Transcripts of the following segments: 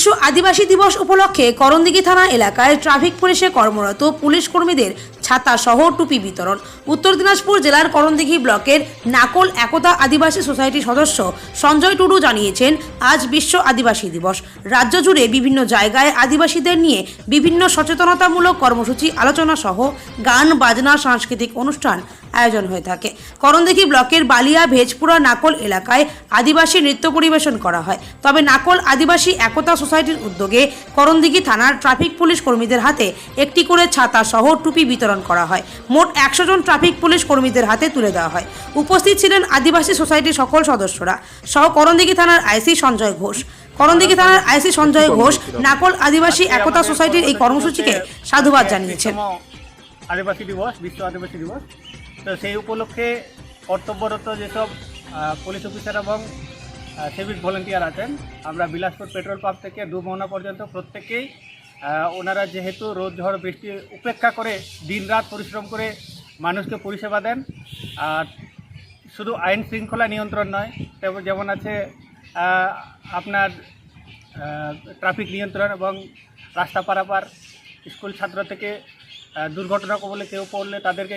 বিশ্ব আদিবাসী দিবস উপলক্ষে করণদিঘি থানা এলাকায় ট্রাফিক পুলিশে কর্মরত পুলিশ কর্মীদের ছাতা সহ টুপি বিতরণ। উত্তর দিনাজপুর জেলার করণদিঘি ব্লকের নাকল একতা আদিবাসী সোসাইটির সদস্য সঞ্জয় টুডু জানিয়েছেন, আজ বিশ্ব আদিবাসী দিবস। রাজ্য জুড়ে বিভিন্ন জায়গায় আদিবাসীদের নিয়ে বিভিন্ন সচেতনতামূলক কর্মসূচি, আলোচনা সহ গান বাজনা, সাংস্কৃতিক অনুষ্ঠান আয়োজন হয়ে থাকে। করণদিঘি ব্লকের বালিয়া ভেজপুরা নাকল এলাকায় আদিবাসী নৃত্য পরিবেশন করা হয়। তবে নাকল আদিবাসী একতা সোসাইটির উদ্যোগে করণদিঘি থানার ট্রাফিক পুলিশ কর্মীদের হাতে একটি করে ছাতা সহ টুপি বিতরণ করা হয়। মোট 100 জন ট্রাফিক পুলিশ কর্মীদের হাতে তুলে দেওয়া হয়। উপস্থিত ছিলেন আদিবাসী সোসাইটির সকল সদস্যরা সহ করণদিঘি থানার আইসি সঞ্জয় ঘোষ। করণদিঘি থানার আইসি সঞ্জয় ঘোষ নাকল আদিবাসী একতা সোসাইটির এই কর্মসূচিকে সাধুবাদ জানিয়েছেন। আদিবাসী দিবস, বিশ্ব আদিবাসী দিবস, তো সেই উপলক্ষে কর্তব্যরত যেসব পুলিশ অফিসার এবং সিভিক ভলেন্টিয়ার আছেন, আমরা বিলাসপুর পেট্রোল পাম্প থেকে ডুমোনা পর্যন্ত প্রত্যেকেই ওনারা যেহেতু রোদ ঝড় বৃষ্টি উপেক্ষা করে দিনরাত পরিশ্রম করে মানুষকে পরিষেবা দেন। আর শুধু আইন শৃঙ্খলা নিয়ন্ত্রণ নয়, যেমন আছে আপনার ট্রাফিক নিয়ন্ত্রণ এবং রাস্তা পারাপার, স্কুল ছাত্র থেকে দুর্ঘটনা কবলে কেউ পড়লে তাদেরকে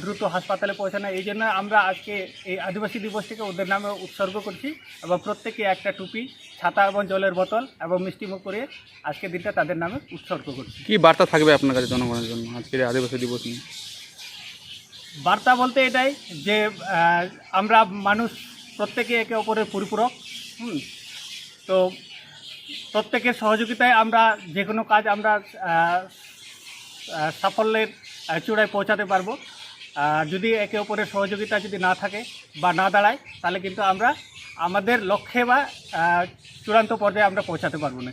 দ্রুত হাসপাতালে পৌঁছানো। এই জন্য আমরা আজকে এই আদিবাসী দিবসটিকে ওদের নামে উৎসর্গ করছি এবং প্রত্যেকে একটা টুপি, ছাতা এবং জলের বোতল এবং মিষ্টিমুখ করে আজকের দিনটা তাদের নামে উৎসর্গ করছি। কি বার্তা থাকবে আপনার কাছে জনগণের জন্য আজকের আদিবাসী দিবস নিয়ে? বার্তা বলতে এটাই যে আমরা মানুষ প্রত্যেকে একে অপরের পরিপূরক। তো প্রত্যেকের সহযোগিতায় আমরা যে কোনো কাজ আমরা সাফল্যের চূড়ায় পৌঁছাতে পারবো। যদি একে অপরের সহযোগিতা যদি না থাকে বা না দাঁড়ায়, তাহলে কিন্তু আমরা আমাদের লক্ষ্যে বা চূড়ান্ত পর্যায়ে আমরা পৌঁছাতে পারবো না।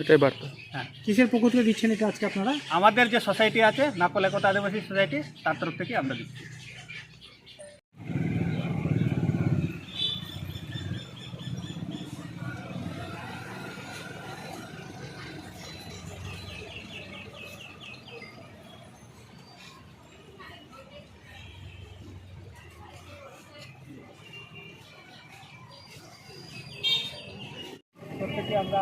এটাই বার্তা। হ্যাঁ, কিসের পক্ষ থেকে দিচ্ছেন এটা আজকে আপনারা? আমাদের যে সোসাইটি আছে নাকল একতা আদিবাসী সোসাইটি, তার তরফ থেকে আমরা দিচ্ছি। প্রত্যেকে আমরা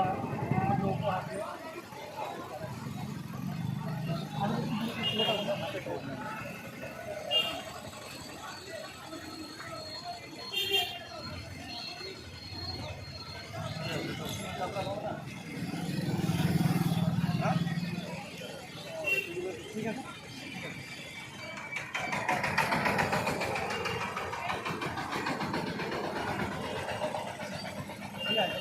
ঠিক আছে। ঠিক আছে।